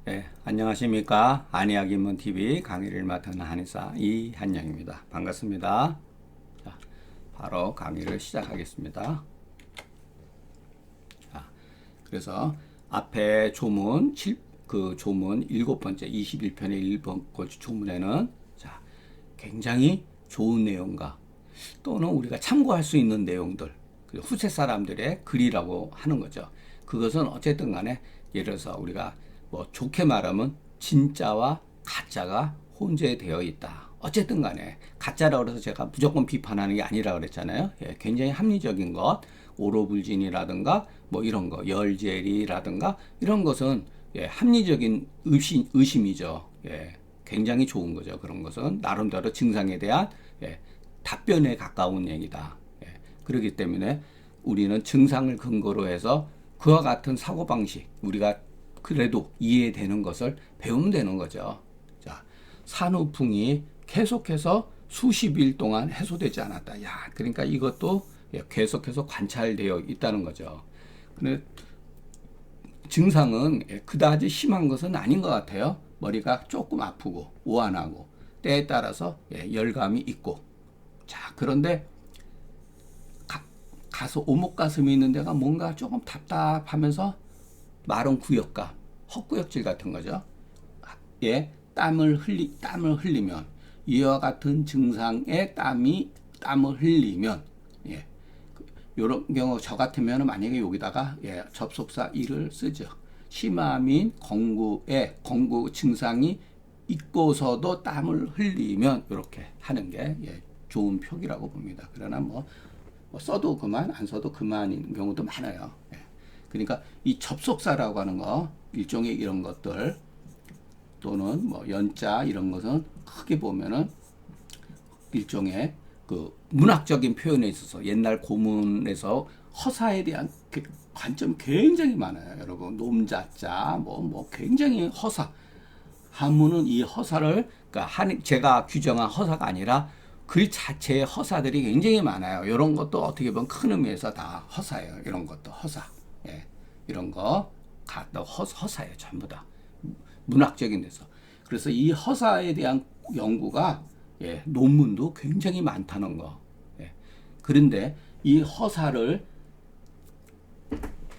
네, 안녕하십니까. 안의학입문TV 강의를 맡은 한의사 이한영입니다. 반갑습니다. 자, 바로 강의를 시작하겠습니다. 자, 그래서 앞에 조문, 조문 7번째 21편의 1번 조문에는 자, 굉장히 좋은 내용과 또는 우리가 참고할 수 있는 내용들, 후세 사람들의 글이라고 하는 거죠. 그것은 어쨌든 간에 예를 들어서 우리가 뭐 좋게 말하면 진짜와 가짜가 혼재되어 있다. 어쨌든 간에 가짜라고 해서 제가 무조건 비판하는 게 아니라 그랬잖아요. 예, 굉장히 합리적인 것, 오로불진이라든가 뭐 이런 거, 열젤이라든가 이런 것은 예, 합리적인 의심이죠. 예, 굉장히 좋은 거죠. 그런 것은 나름대로 증상에 대한 예, 답변에 가까운 얘기다. 예, 그렇기 때문에 우리는 증상을 근거로 해서 그와 같은 사고방식, 우리가 그래도 이해되는 것을 배우면 되는 거죠. 자, 산후풍이 계속해서 수십 일 동안 해소되지 않았다. 야, 그러니까 이것도 계속해서 관찰되어 있다는 거죠. 근데 증상은 그다지 심한 것은 아닌 것 같아요. 머리가 조금 아프고 오한하고 때에 따라서 열감이 있고. 자, 그런데 가서 오목가슴이 있는 데가 뭔가 조금 답답하면서 마른 구역감, 헛구역질 같은 거죠. 예, 땀을 흘리면 이와 같은 증상의 땀을 흘리면 예, 요런 경우 저 같으면 만약에 여기다가 예, 접속사 이를 쓰죠. 심함인 공구 증상이 있고서도 땀을 흘리면 이렇게 하는 게 예, 좋은 표기라고 봅니다. 그러나 뭐 써도 그만 안 써도 그만인 경우도 많아요. 예. 그러니까 이 접속사라고 하는 거 일종의 이런 것들 또는 뭐 연자 이런 것은 크게 보면은 일종의 그 문학적인 표현에 있어서 옛날 고문에서 허사에 대한 그 관점이 굉장히 많아요. 여러분 놈자자 뭐 굉장히 허사 한문은 이 허사를 그러니까 제가 규정한 허사가 아니라 글 자체의 허사들이 굉장히 많아요. 이런 것도 어떻게 보면 큰 의미에서 다 허사예요. 이런 것도 허사. 예. 이런 거 다 허사예요. 전부 다. 문학적인 데서. 그래서 이 허사에 대한 연구가 예, 논문도 굉장히 많다는 거. 예. 그런데 이 허사를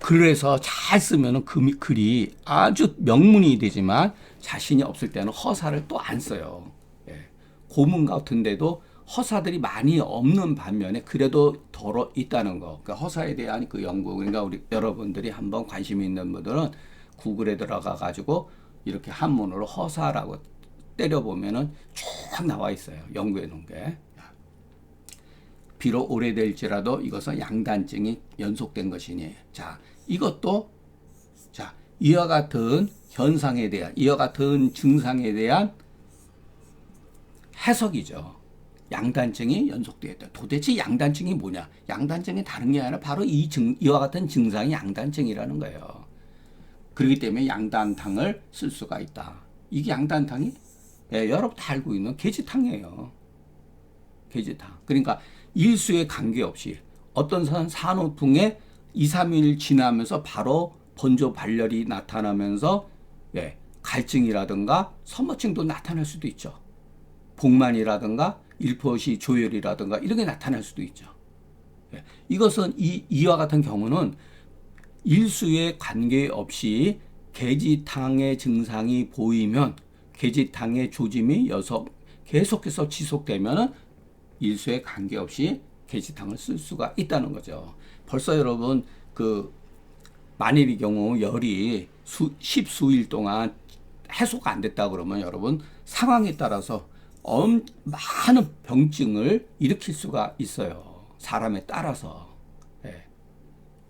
글에서 잘 쓰면은 글이 아주 명문이 되지만 자신이 없을 때는 허사를 또 안 써요. 예. 고문 같은데도 허사들이 많이 없는 반면에 그래도 덜어 있다는 거. 그러니까 허사에 대한 그 연구. 그러니까 우리 여러분들이 한번 관심 있는 분들은 구글에 들어가 가지고 이렇게 한문으로 허사라고 때려보면은 쭉 나와 있어요. 연구해 놓은 게. 비록 오래될지라도 이것은 양단증이 연속된 것이니. 자, 이것도 자, 이와 같은 현상에 대한 이와 같은 증상에 대한 해석이죠. 양단증이 연속되었다. 도대체 양단증이 뭐냐? 양단증이 다른 게 아니라 바로 이와 같은 증상이 양단증이라는 거예요. 그렇기 때문에 양단탕을 쓸 수가 있다. 이게 양단탕이 예, 여러분 다 알고 있는 계지탕이에요. 계지탕. 그러니까 일수에 관계없이 어떤 산후풍에 2, 3일 지나면서 바로 번조 발열이 나타나면서 예, 갈증이라든가 선모증도 나타날 수도 있죠. 복만이라든가 일포시 조혈이라든가 이런 게 나타날 수도 있죠. 예, 이것은 이와 같은 경우는 일수에 관계없이 계지탕의 증상이 보이면 계지탕의 조짐이 계속해서 지속되면은 일수에 관계없이 계지탕을 쓸 수가 있다는 거죠. 벌써 여러분 그 만일의 경우 열이 십수일 동안 해소가 안 됐다 그러면 여러분 상황에 따라서 많은 병증을 일으킬 수가 있어요. 사람에 따라서. 예.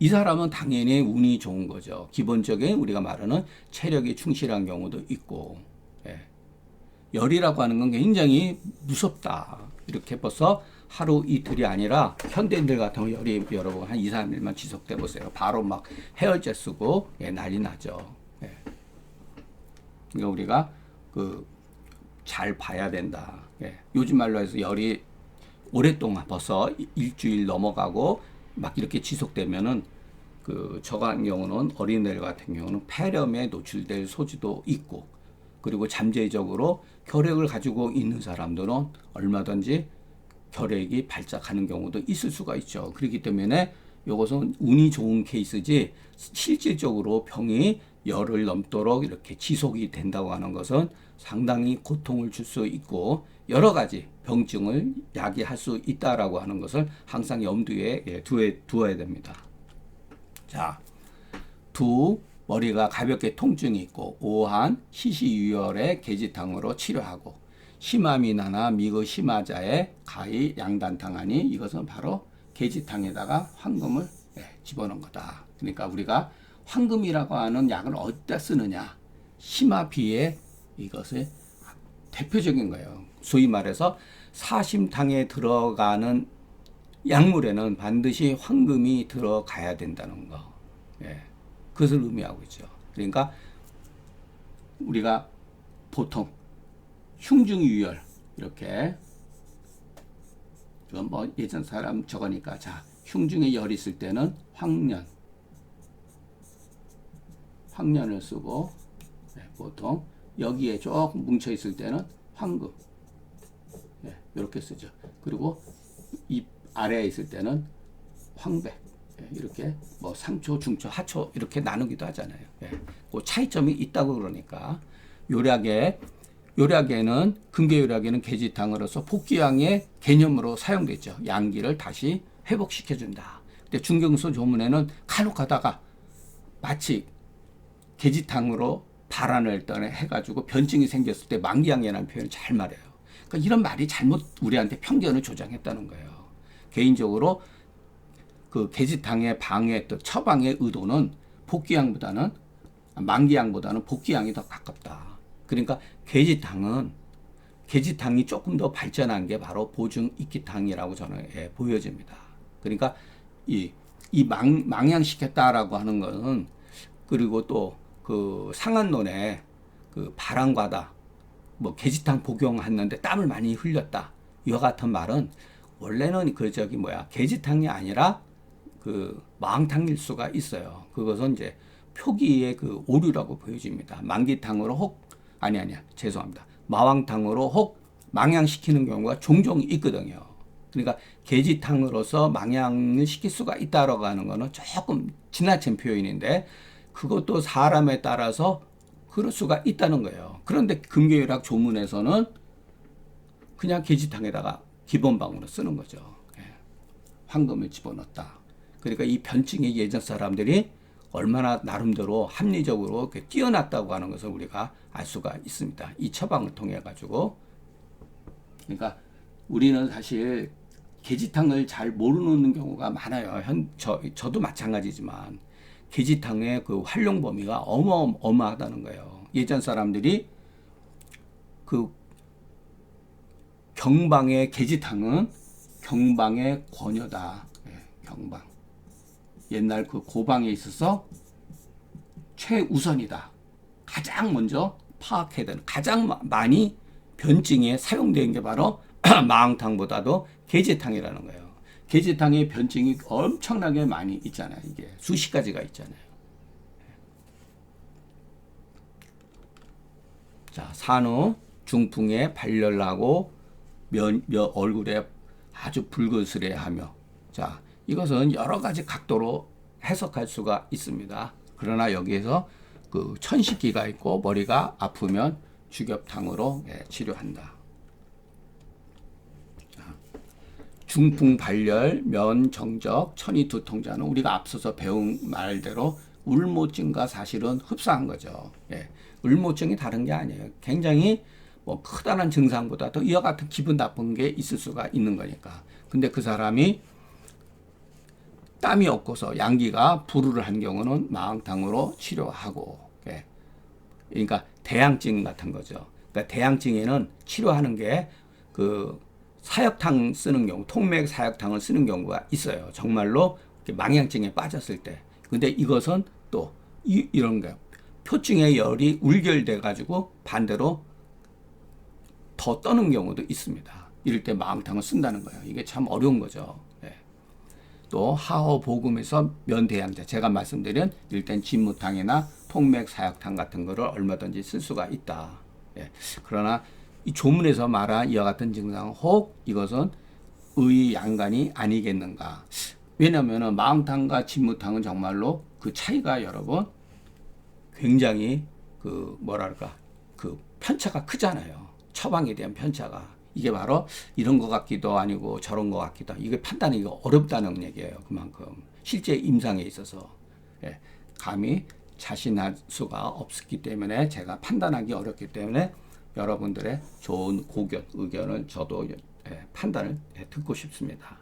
이 사람은 당연히 운이 좋은 거죠. 기본적인 우리가 말하는 체력이 충실한 경우도 있고. 예. 열이라고 하는 건 굉장히 무섭다. 이렇게 벌써 하루 이틀이 아니라 현대인들 같은 경우 열이 여러분 한 2, 3일만 지속돼 보세요. 바로 막 해열제 쓰고 예, 난리 나죠. 예. 그러니까 우리가 잘 봐야 된다. 예. 요즘 말로 해서 열이 오랫동안 벌써 일주일 넘어가고 막 이렇게 지속되면은 저 같은 경우는 어린애들 같은 경우는 폐렴에 노출될 소지도 있고, 그리고 잠재적으로 결핵을 가지고 있는 사람들은 얼마든지 결핵이 발작하는 경우도 있을 수가 있죠. 그렇기 때문에 이것은 운이 좋은 케이스지, 실질적으로 병이 열을 넘도록 이렇게 지속이 된다고 하는 것은 상당히 고통을 줄 수 있고 여러 가지 병증을 야기할 수 있다라고 하는 것을 항상 염두에 두어야 됩니다. 자, 머리가 가볍게 통증이 있고 오한 시시유혈의 계지탕으로 치료하고, 심화미나나 미그 심화자의 가히 양단탕하니, 이것은 바로 계지탕에다가 황금을 집어넣은 거다. 그러니까 우리가 황금이라고 하는 약을 어디다 쓰느냐, 심화비에 이것을 대표적인 거예요. 소위 말해서 사심탕에 들어가는 약물에는 반드시 황금이 들어가야 된다는 거. 그것을 의미하고 있죠. 그러니까 우리가 보통 흉중유혈, 이렇게 이건 뭐 예전 사람 저거니까, 자, 흉중에 열이 있을 때는 황년을 쓰고, 보통 여기에 조금 뭉쳐 있을 때는 황금, 이렇게 쓰죠. 그리고 입 아래에 있을 때는 황백, 이렇게 뭐 상초, 중초, 하초 이렇게 나누기도 하잖아요. 그 차이점이 있다고. 그러니까 요략에는 금계요략에는 계지탕으로서 복귀양의 개념으로 사용됐죠. 양기를 다시 회복시켜준다. 근데 중경수 조문에는 간혹 하다가 마치 계지탕으로 발안을 해가지고 변증이 생겼을 때 만기양이라는 표현을 잘 말해요. 그러니까 이런 말이 잘못 우리한테 편견을 조장했다는 거예요. 개인적으로 그 계지탕의 방해했던 처방의 의도는 복귀양보다는, 만기양보다는 복귀양이 더 가깝다. 그러니까 계지탕이 조금 더 발전한 게 바로 보증익기탕이라고 저는 보여집니다. 그러니까 망양시켰다라고 하는 것은, 그리고 또 그 상한론에 그 바람과다, 뭐 계지탕 복용했는데 땀을 많이 흘렸다, 이와 같은 말은 원래는 계지탕이 아니라 그 마왕탕일 수가 있어요. 그것은 이제 표기의 그 오류라고 보여집니다. 만기탕으로 죄송합니다. 마왕탕으로 혹 망양시키는 경우가 종종 있거든요. 그러니까 계지탕으로서 망양을 시킬 수가 있다라고 하는 거는 조금 지나친 표현인데, 그것도 사람에 따라서 그럴 수가 있다는 거예요. 그런데 금계요략 조문에서는 그냥 계지탕에다가 기본방으로 쓰는 거죠. 황금을 집어넣었다. 그러니까 이 변증의 예전 사람들이 얼마나 나름대로 합리적으로 뛰어났다고 하는 것을 우리가 알 수가 있습니다. 이 처방을 통해 가지고. 그러니까 우리는 사실 계지탕을 잘 모르는 경우가 많아요. 저도 마찬가지지만 계지탕의 그 활용 범위가 어마어마하다는 거예요. 예전 사람들이 그 경방의 계지탕은 경방의 권여다. 경방. 옛날 그 고방에 있어서 최우선이다. 가장 먼저 파악해야 되는, 가장 많이 변증에 사용된 게 바로 마왕탕보다도 계지탕이라는 거예요. 계지탕의 변증이 엄청나게 많이 있잖아요. 이게 수십 가지가 있잖아요. 자, 산후 중풍에 발열하고 얼굴에 아주 붉으스레하며, 자, 이것은 여러 가지 각도로 해석할 수가 있습니다. 그러나 여기에서 그 천식기가 있고 머리가 아프면 주겹탕으로 치료한다. 중풍 발열, 면 정적, 천이 두통자는 우리가 앞서서 배운 말대로 울모증과 사실은 흡사한 거죠. 울모증이 다른 게 아니에요. 굉장히 뭐 크다란 증상보다도 이와 같은 기분 나쁜 게 있을 수가 있는 거니까. 근데 그 사람이 땀이 없고서 양기가 불우를 한 경우는 마왕탕으로 치료하고, 그러니까 대양증 같은 거죠. 그러니까 대양증에는 치료하는 게 그 사역탕 쓰는 경우, 통맥 사역탕을 쓰는 경우가 있어요. 정말로 망양증에 빠졌을 때. 근데 이것은 또 이런 거예요. 표증의 열이 울결돼 가지고 반대로 더 떠는 경우도 있습니다. 이럴 때 마왕탕을 쓴다는 거예요. 이게 참 어려운 거죠. 또 하어 복음에서 면대양자 제가 말씀드린 일단 진무탕이나 통맥사약탕 같은 거를 얼마든지 쓸 수가 있다. 예. 그러나 이 조문에서 말한 이와 같은 증상 혹 이것은 의 양간이 아니겠는가. 왜냐하면 마음탕과 진무탕은 정말로 그 차이가 여러분 굉장히 그 뭐랄까 그 편차가 크잖아요. 처방에 대한 편차가. 이게 바로 이런 것 같기도 아니고 저런 것 같기도 하고 이게 판단이 어렵다는 얘기예요. 그만큼 실제 임상에 있어서 예, 감히 자신할 수가 없기 때문에 제가 판단하기 어렵기 때문에 여러분들의 좋은 고견, 의견을 저도 예, 판단을 듣고 싶습니다.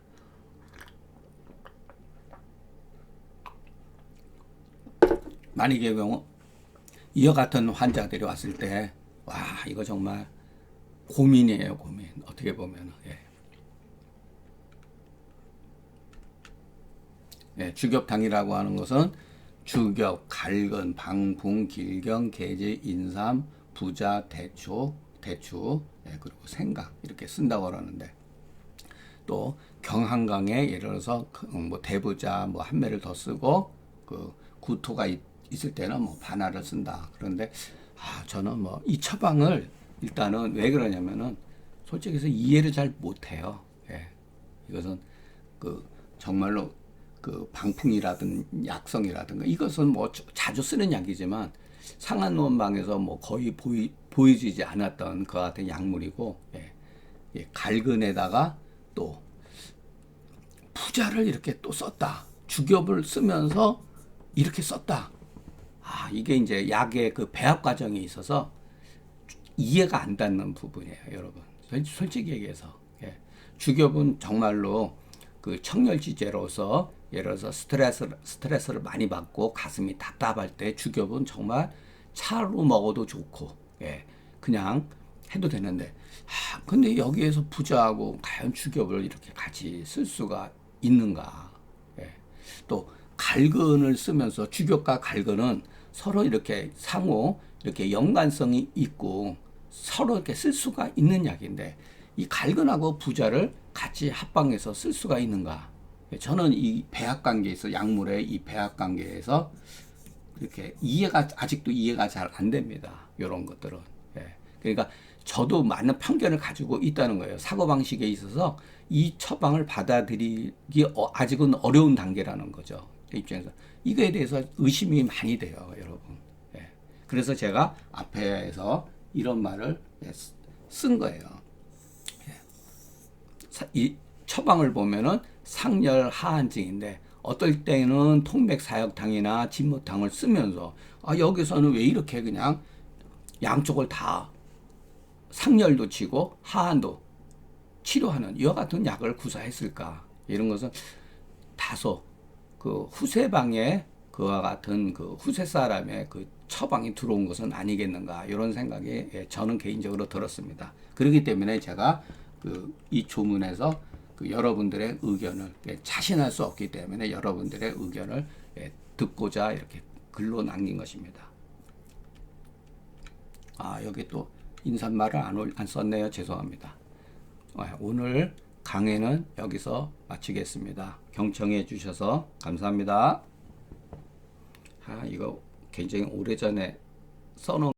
만약의 경우 이와 같은 환자들이 왔을 때 와 이거 정말 고민이에요. 고민. 어떻게 보면 예. 예, 주겹탕이라고 하는 것은 주겹, 갈근, 방풍, 길경, 계지, 인삼, 부자, 대추, 예, 그리고 생강 이렇게 쓴다고 그러는데 또 경한강에 예를 들어서 뭐 대부자 뭐 한 매를 더 쓰고 그 구토가 있을 때는 뭐 반화를 쓴다. 그런데 저는 뭐 이 처방을 일단은 왜 그러냐면은 솔직히 해서 이해를 잘 못해요. 예. 이것은 그 정말로 그 방풍이라든 약성이라든가 이것은 뭐 자주 쓰는 약이지만 상한원방에서 뭐 거의 보여지지 않았던 그 같은 약물이고 예. 예. 갈근에다가 또 부자를 이렇게 또 썼다. 주겹을 쓰면서 이렇게 썼다. 이게 이제 약의 그 배합 과정에 있어서 이해가 안 닿는 부분이에요, 여러분. 솔직히 얘기해서. 예. 주겹은 정말로 그 청열지제로서 예를 들어서 스트레스를 많이 받고 가슴이 답답할 때 주겹은 정말 차로 먹어도 좋고, 예. 그냥 해도 되는데, 근데 여기에서 부자하고 과연 주겹을 이렇게 같이 쓸 수가 있는가. 예. 또 갈근을 쓰면서 주겹과 갈근은 서로 이렇게 상호 이렇게 연관성이 있고 서로 이렇게 쓸 수가 있는 약인데 이 갈근하고 부자를 같이 합방해서 쓸 수가 있는가? 저는 이 배합 관계에서 약물의 이 배합 관계에서 이렇게 아직도 이해가 잘 안 됩니다. 이런 것들은. 예. 그러니까 저도 많은 편견을 가지고 있다는 거예요. 사고방식에 있어서 이 처방을 받아들이기 아직은 어려운 단계라는 거죠. 그 입장에서. 이거에 대해서 의심이 많이 돼요, 여러분. 예. 그래서 제가 앞에서 이런 말을 쓴 거예요. 예. 이 처방을 보면은 상열 하한증인데 어떨 때는 통맥사역탕이나 진무탕을 쓰면서 여기서는 왜 이렇게 그냥 양쪽을 다 상열도 치고 하한도 치료하는 이와 같은 약을 구사했을까? 이런 것은 다소 그 후세방에 그와 같은 그 후세 사람의 그 처방이 들어온 것은 아니겠는가 이런 생각이 저는 개인적으로 들었습니다. 그렇기 때문에 제가 그 이 조문에서 그 여러분들의 의견을 자신할 수 없기 때문에 여러분들의 의견을 듣고자 이렇게 글로 남긴 것입니다. 여기 또 인사말을 안 썼네요. 죄송합니다. 오늘 강의는 여기서 마치겠습니다. 경청해 주셔서 감사합니다. 이거 굉장히 오래전에 써놓은